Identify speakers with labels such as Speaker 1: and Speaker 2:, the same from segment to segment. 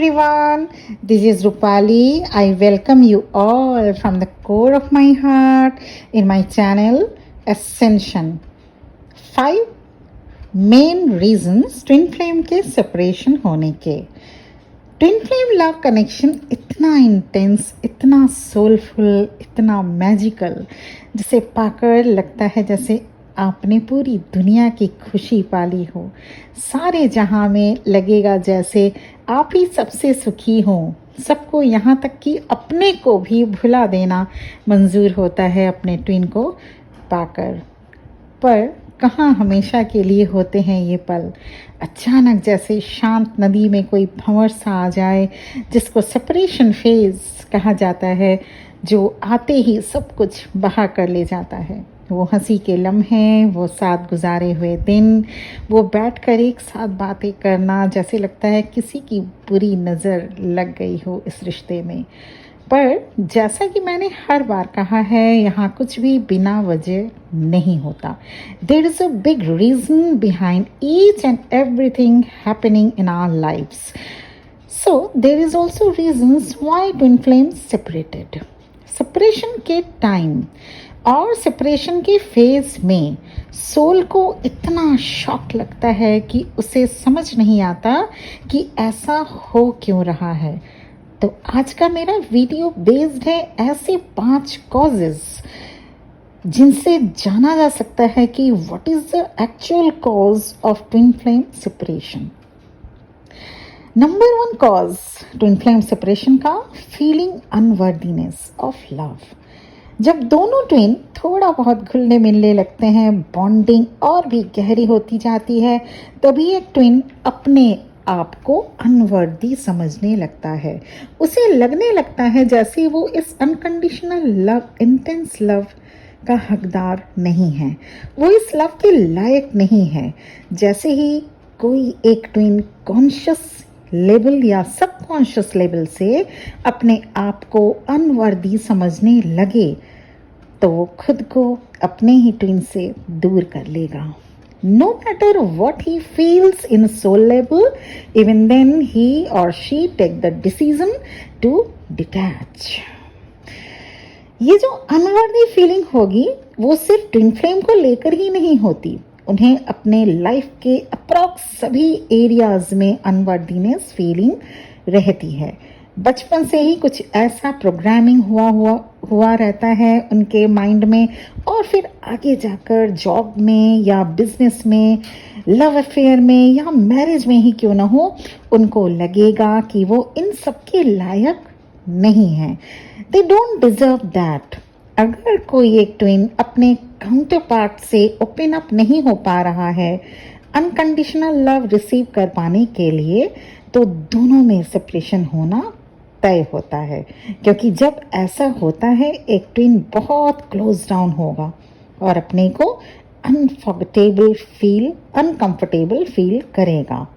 Speaker 1: everyone. This is Rupali. I welcome you all from the core of my heart in my channel Ascension. 5 main reasons twin flame के separation होने के. Twin flame love connection इतना intense, इतना soulful, इतना magical, जिसे पाकर लगता है जैसे आपने पूरी दुनिया की खुशी पाली हो. सारे जहां में लगेगा जैसे आप ही सबसे सुखी हो. सबको यहाँ तक कि अपने को भी भुला देना मंजूर होता है अपने ट्विन को पाकर. पर कहाँ हमेशा के लिए होते हैं ये पल. अचानक जैसे शांत नदी में कोई भंवर सा आ जाए, जिसको सेपरेशन फेज कहा जाता है, जो आते ही सब कुछ बहा कर ले जाता है. वो हंसी के लम्हे, वो साथ गुजारे हुए दिन, वो बैठकर एक साथ बातें करना, जैसे लगता है किसी की बुरी नज़र लग गई हो इस रिश्ते में. पर जैसा कि मैंने हर बार कहा है, यहाँ कुछ भी बिना वजह नहीं होता. There is a big reason behind each and everything happening in our lifes. So there is also reasons why twin flames separated. Separation के टाइम और सेपरेशन के फेज में सोल को इतना शॉक लगता है कि उसे समझ नहीं आता कि ऐसा हो क्यों रहा है. तो आज का मेरा वीडियो बेस्ड है ऐसे 5 कॉजेस जिनसे जाना जा सकता है कि what is the actual cause of twin flame separation. Number 1 cause twin flame separation का फीलिंग अनवर्दीनेस ऑफ लव. जब दोनों ट्विन थोड़ा बहुत घुलने मिलने लगते हैं, बॉन्डिंग और भी गहरी होती जाती है, तभी एक ट्विन अपने आप को अनवर्दी समझने लगता है. उसे लगने लगता है जैसे वो इस अनकंडीशनल लव, इंटेंस लव का हकदार नहीं है, वो इस लव के लायक नहीं है. जैसे ही कोई एक ट्विन कॉन्शियस लेवल या सबकॉन्शियस लेवल से अपने आप को अनवर्दी समझने लगे, तो वो खुद को अपने ही ट्विन से दूर कर लेगा. No matter what he feels in soul level, even then he or she take the decision to detach. ये जो अनवर्दी फीलिंग होगी, वो सिर्फ ट्विन फ्लेम को लेकर ही नहीं होती. उन्हें अपने लाइफ के अप्रॉक्स सभी एरियाज में अनवर्दीनेस फीलिंग रहती है. बचपन से ही कुछ ऐसा प्रोग्रामिंग हुआ रहता है उनके माइंड में, और फिर आगे जाकर जॉब में या बिजनेस में, लव अफेयर में या मैरिज में ही क्यों ना हो, उनको लगेगा कि वो इन सब के लायक नहीं है. They don't deserve that. अगर कोई एक ट्विन अपने काउंटर पार्ट से ओपन अप नहीं हो पा रहा है अनकंडीशनल लव रिसीव कर पाने के लिए, तो दोनों में सेपरेशन होना तय होता है. क्योंकि जब ऐसा होता है, एक ट्विन बहुत क्लोज डाउन होगा और अपने को अनकंफर्टेबल फील करेगा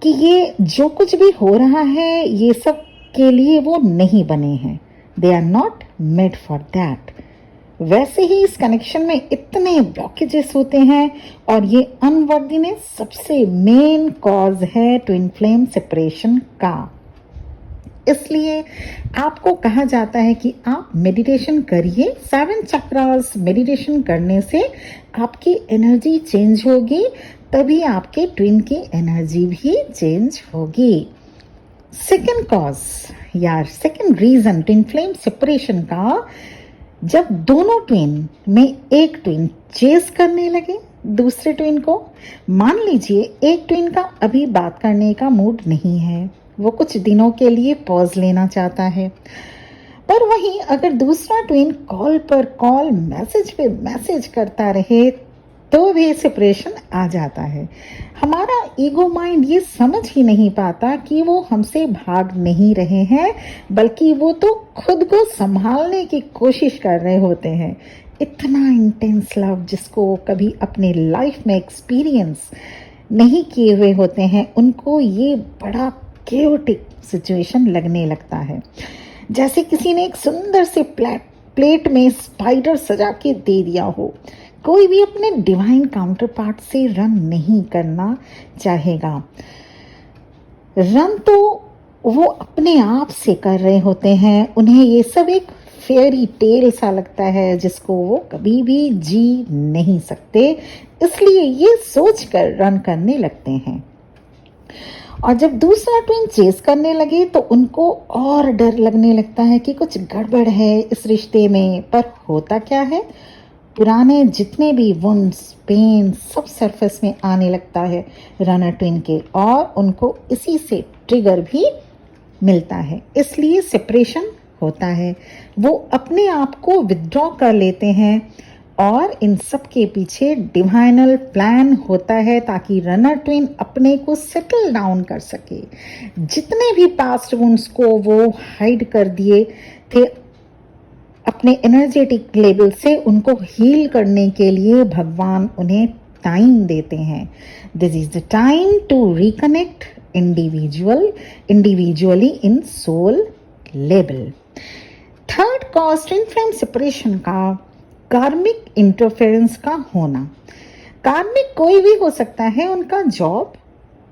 Speaker 1: कि ये जो कुछ भी हो रहा है, ये सब के लिए वो नहीं बने हैं. They are not made for that. वैसे ही इस कनेक्शन में इतने ब्लॉकेजेस होते हैं, और ये अनवर्दीनेस सबसे मेन कॉज है ट्विन फ्लेम सेपरेशन का. इसलिए आपको कहा जाता है कि आप मेडिटेशन करिए. 7 चक्रास मेडिटेशन करने से आपकी एनर्जी चेंज होगी, तभी आपके ट्विन की एनर्जी भी चेंज होगी. सेकेंड कॉज या second reason twin flame separation का, जब दोनों ट्विन में एक ट्विन चेस करने लगे दूसरे ट्विन को. मान लीजिए एक ट्विन का अभी बात करने का मूड नहीं है, वो कुछ दिनों के लिए पॉज लेना चाहता है. पर वहीं अगर दूसरा ट्विन कॉल पर कॉल, मैसेज पे मैसेज करता रहे, तो भी सेपरेशन आ जाता है. हमारा ईगो माइंड ये समझ ही नहीं पाता कि वो हमसे भाग नहीं रहे हैं, बल्कि वो तो खुद को संभालने की कोशिश कर रहे होते हैं. इतना इंटेंस लव जिसको कभी अपने लाइफ में एक्सपीरियंस नहीं किए हुए होते हैं, उनको ये बड़ा केओटिक सिचुएशन लगने लगता है. जैसे किसी ने एक सुंदर से प्लेट में स्पाइडर सजा के दे दिया हो. कोई भी अपने डिवाइन काउंटर पार्ट से रन नहीं करना चाहेगा. रन तो वो अपने आप से कर रहे होते हैं। उन्हें ये सब एक फेयरी टेल सा लगता है जिसको वो कभी भी जी नहीं सकते, इसलिए ये सोच कर रन करने लगते हैं। और जब दूसरा ट्विन चेस करने लगे तो उनको और डर लगने लगता है कि कुछ गड़बड़ है इस रिश्ते में। पर होता क्या है, पुराने जितने भी वुंड्स, पेन सब सरफेस में आने लगता है रनर ट्विन के, और उनको इसी से ट्रिगर भी मिलता है, इसलिए सेपरेशन होता है। वो अपने आप को विथड्रॉ कर लेते हैं और इन सब के पीछे डिवाइनल प्लान होता है ताकि रनर ट्विन अपने को सेटल डाउन कर सके। जितने भी पास्ट वुंड्स को वो हाइड कर दिए थे अपने एनर्जेटिक लेवल से, उनको हील करने के लिए भगवान उन्हें टाइम देते हैं। This is the time to reconnect individually in soul level. Third cause twin flame separation का कार्मिक इंटरफेरेंस का होना। कार्मिक कोई भी हो सकता है, उनका जॉब,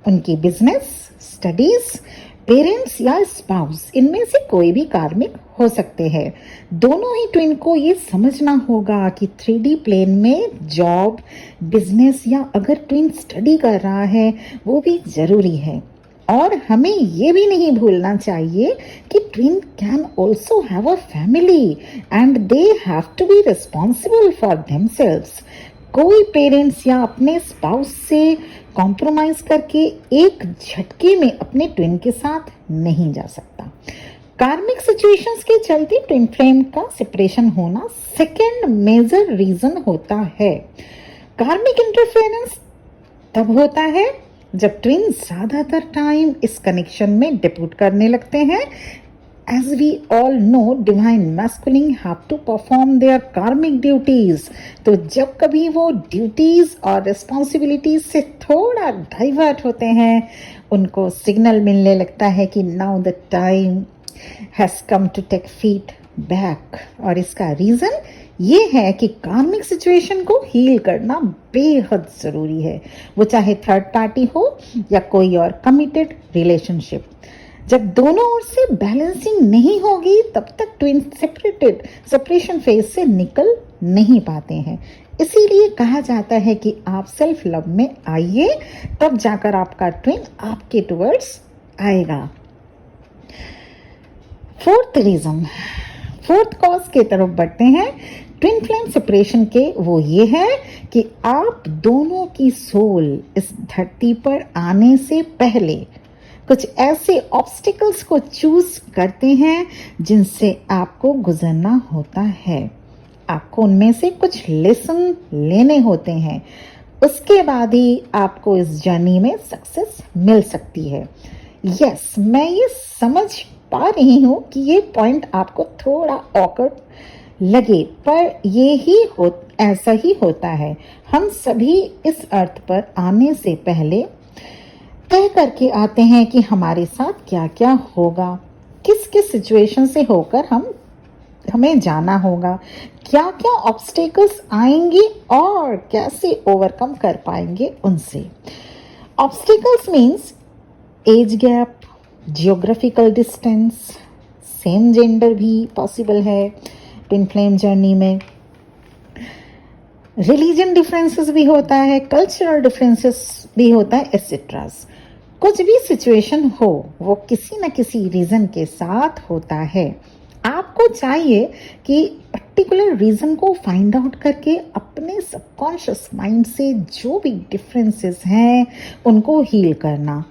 Speaker 1: उनकी बिजनेस, स्टडीज, पेरेंट्स या स्पाउस, इनमें से कोई भी कार्मिक हो सकते हैं। दोनों ही ट्विन को ये समझना होगा कि 3D प्लेन में जॉब, बिजनेस या अगर ट्विन स्टडी कर रहा है वो भी जरूरी है। और हमें ये भी नहीं भूलना चाहिए कि twin can also have a family and they have to be responsible for themselves. कोई पेरेंट्स या अपने स्पाउस से कॉम्प्रोमाइज करके एक झटके में अपने ट्विन के साथ नहीं जा सकता। कार्मिक सिचुएशंस के चलते ट्विन फ्लेम का सेपरेशन होना सेकेंड मेजर रीजन होता है। कार्मिक इंटरफेरेंस तब होता है जब ट्विन ज्यादातर टाइम इस कनेक्शन में डिप्यूट करने लगते हैं। As we all know, divine masculine have to perform their karmic duties. तो जब कभी वो ड्यूटीज और रिस्पॉन्सिबिलिटीज से थोड़ा डाइवर्ट होते हैं, उनको सिग्नल मिलने लगता है कि now the time has come to take feet back. और इसका रीजन ये है कि कार्मिक सिचुएशन को हील करना बेहद जरूरी है, वो चाहे थर्ड पार्टी हो या कोई और कमिटेड रिलेशनशिप। जब दोनों ओर से बैलेंसिंग नहीं होगी तब तक ट्विन सेपरेशन फेज से निकल नहीं पाते हैं। इसीलिए कहा जाता है कि आप सेल्फ लव में आइए, तब जाकर आपका ट्विन आपके टुवर्ड्स आएगा। फोर्थ कॉज के तरफ बढ़ते हैं ट्विन फ्लेम सेपरेशन के। वो ये है कि आप दोनों की सोल इस धरती पर आने से पहले कुछ ऐसे ऑब्स्टिकल्स को चूज करते हैं जिनसे आपको गुजरना होता है। आपको उनमें से कुछ लेसन लेने होते हैं, उसके बाद ही आपको इस जर्नी में सक्सेस मिल सकती है। यस, मैं ये समझ पा रही हूँ कि ये पॉइंट आपको थोड़ा ऑकवर्ड लगे, पर ऐसा ही होता है। हम सभी इस अर्थ पर आने से पहले तय करके आते हैं कि हमारे साथ क्या क्या होगा, किस किस सिचुएशन से होकर हमें जाना होगा, क्या क्या ऑब्स्टेकल्स आएंगे और कैसे ओवरकम कर पाएंगे उनसे। Obstacles means age gap, geographical distance, same gender भी पॉसिबल है ट्विन फ्लेम जर्नी में। रिलीजन डिफरेंसेस भी होता है, कल्चरल डिफरेंसेस भी होता है, एटसेट्रा। कुछ भी सिचुएशन हो वो किसी न किसी रीजन के साथ होता है। आपको चाहिए कि पर्टिकुलर रीजन को फाइंड आउट करके अपने सबकॉन्शियस माइंड से जो भी डिफरेंसेस हैं उनको हील करना,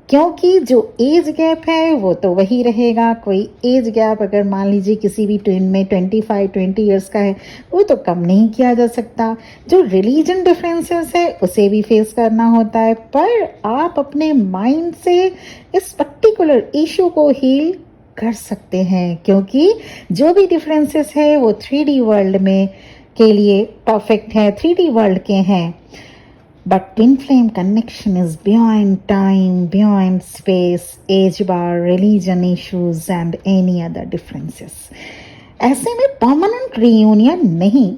Speaker 1: क्योंकि जो एज गैप है वो तो वही रहेगा। कोई एज गैप अगर मान लीजिए किसी भी ट्विन में 20 इयर्स का है, वो तो कम नहीं किया जा सकता। जो रिलीजन डिफरेंसेस है उसे भी फेस करना होता है, पर आप अपने माइंड से इस पर्टिकुलर इशू को हील कर सकते हैं, क्योंकि जो भी डिफरेंसेस है वो 3D वर्ल्ड में के लिए परफेक्ट है, 3D वर्ल्ड के हैं। But twin flame connection is beyond time, beyond space, age bar, religion issues and any other differences. ऐसे में परमानेंट रियूनियन नहीं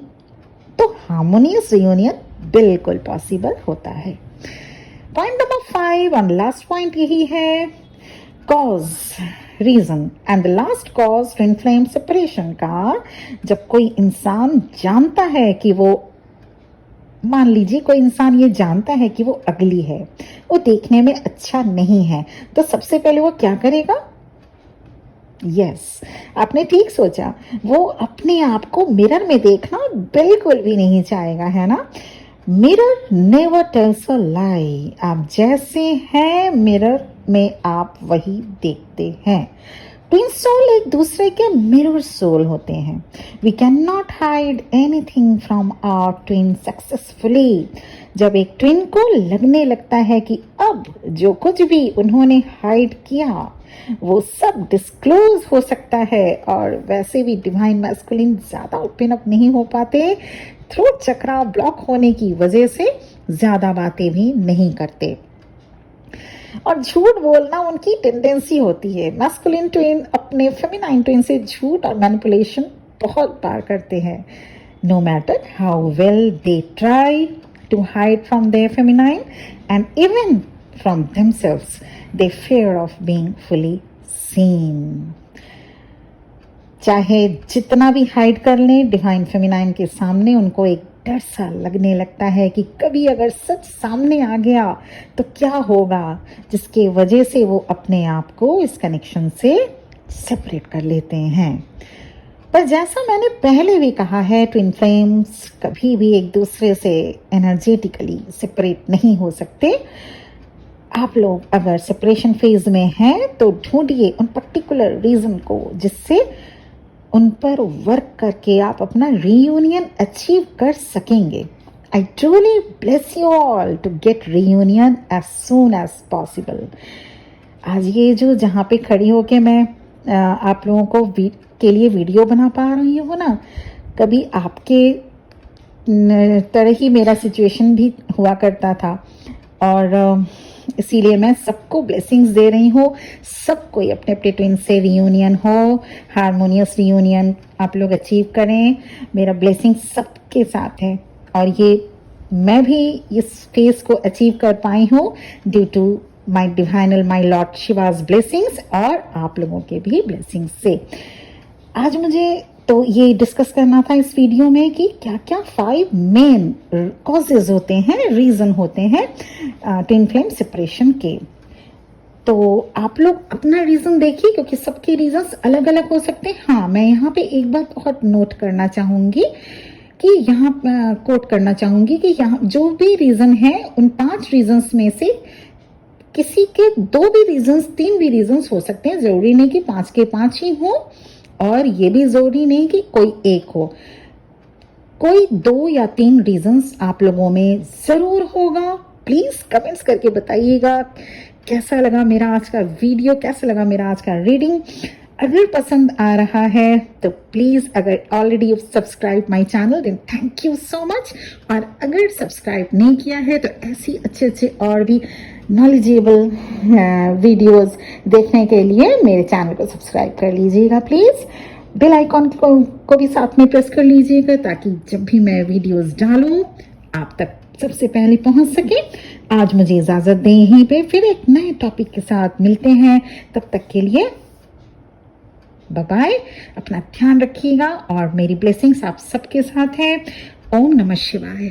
Speaker 1: तो हार्मोनियस रियूनियन बिल्कुल पॉसिबल होता है। पॉइंट नंबर 5 और लास्ट पॉइंट यही है, cause, reason and the last cause twin flame separation का, जब कोई इंसान जानता है कि वो, मान लीजिए कोई इंसान ये जानता है कि वो अगली है, वो देखने में अच्छा नहीं है, तो सबसे पहले वो क्या करेगा? यस, आपने ठीक सोचा, वो अपने आप को मिरर में देखना बिल्कुल भी नहीं चाहेगा, है ना। मिरर नेवर टेल्स अ लाई। आप जैसे हैं मिरर में आप वही देखते हैं। ट्विन सोल एक दूसरे के मिरर सोल होते हैं। We can not hide anything from our twin successfully. जब एक ट्विन को लगने लगता है कि अब जो कुछ भी उन्होंने हाइड किया वो सब डिस्क्लोज हो सकता है, और वैसे भी डिवाइन मैस्कुलिन ज्यादा ओपन अप नहीं हो पाते, थ्रोट चक्रा ब्लॉक होने की वजह से ज्यादा बातें भी नहीं करते, और झूठ बोलना उनकी टेंडेंसी होती है। मैस्कुलिन ट्विन अपने फेमिनाइन ट्विन से झूठ और मैनिपुलेशन बहुत बार करते हैं। No matter how well they try to hide from their feminine and even from themselves, they fear of being fully seen। चाहे जितना भी हाइड कर लें डिवाइन फेमिनाइन के सामने, उनको एक डर सा लगने लगता है कि कभी अगर सच सामने आ गया तो क्या होगा, जिसके वजह से वो अपने आप को इस कनेक्शन से सेपरेट कर लेते हैं। पर जैसा मैंने पहले भी कहा है, ट्विन फ्लेम्स कभी भी एक दूसरे से एनर्जेटिकली सेपरेट नहीं हो सकते। आप लोग अगर सेपरेशन फेज में हैं तो ढूंढिए उन पर्टिकुलर रीजन को जिससे उन पर वर्क करके आप अपना रीयूनियन अचीव कर सकेंगे। I truly bless you all to get reunion as soon as possible. आज ये जो जहाँ पे खड़ी होके मैं आप लोगों को के लिए वीडियो बना पा रही हूँ ना, कभी आपके तरह ही मेरा सिचुएशन भी हुआ करता था, और इसीलिए मैं सबको ब्लेसिंग्स दे रही हूँ। सब कोई अपने अपने ट्विन से रियूनियन हो, हारमोनियस रियूनियन आप लोग अचीव करें। मेरा ब्लेसिंग सबके साथ है, और ये मैं भी इस फेस को अचीव कर पाई हूँ due to my divine my lord Shiva's blessings, और आप लोगों के भी ब्लेसिंग्स से। आज मुझे तो ये डिस्कस करना था इस वीडियो में कि क्या क्या 5 मेन कॉजेज होते हैं, रीजन होते हैं ट्विन फ्लेम सेपरेशन के। तो आप लोग अपना रीजन देखिए, क्योंकि सबके रीजंस अलग अलग हो सकते हैं। हाँ, मैं यहाँ पे एक बात और नोट करना चाहूंगी कि यहाँ कोट करना चाहूंगी कि यहाँ जो भी रीजन है, उन 5 रीजंस में से किसी के 2 भी रीजंस, 3 भी रीजंस हो सकते हैं। जरूरी नहीं कि 5 के 5 ही हो, और ये भी जरूरी नहीं कि कोई एक हो। कोई 2 या 3 रीजंस आप लोगों में जरूर होगा। प्लीज कमेंट्स करके बताइएगा कैसा लगा मेरा आज का वीडियो, कैसा लगा मेरा आज का रीडिंग। अगर पसंद आ रहा है तो प्लीज, अगर already you subscribe my channel then thank you so much, और अगर सब्सक्राइब नहीं किया है तो ऐसी अच्छे अच्छे और भी नॉलेजेबल वीडियोस देखने के लिए मेरे चैनल को सब्सक्राइब कर लीजिएगा। प्लीज बेल आइकॉन को भी साथ में प्रेस कर लीजिएगा, ताकि जब भी मैं वीडियोस डालूं आप तक सबसे पहले पहुंच सके। आज मुझे इजाजत दें, यहीं पे फिर एक नए टॉपिक के साथ मिलते हैं। तब तक के लिए बाय बाय, अपना ध्यान रखिएगा, और मेरी ब्लेसिंग्स आप सबके साथ है। ओम नमः शिवाय।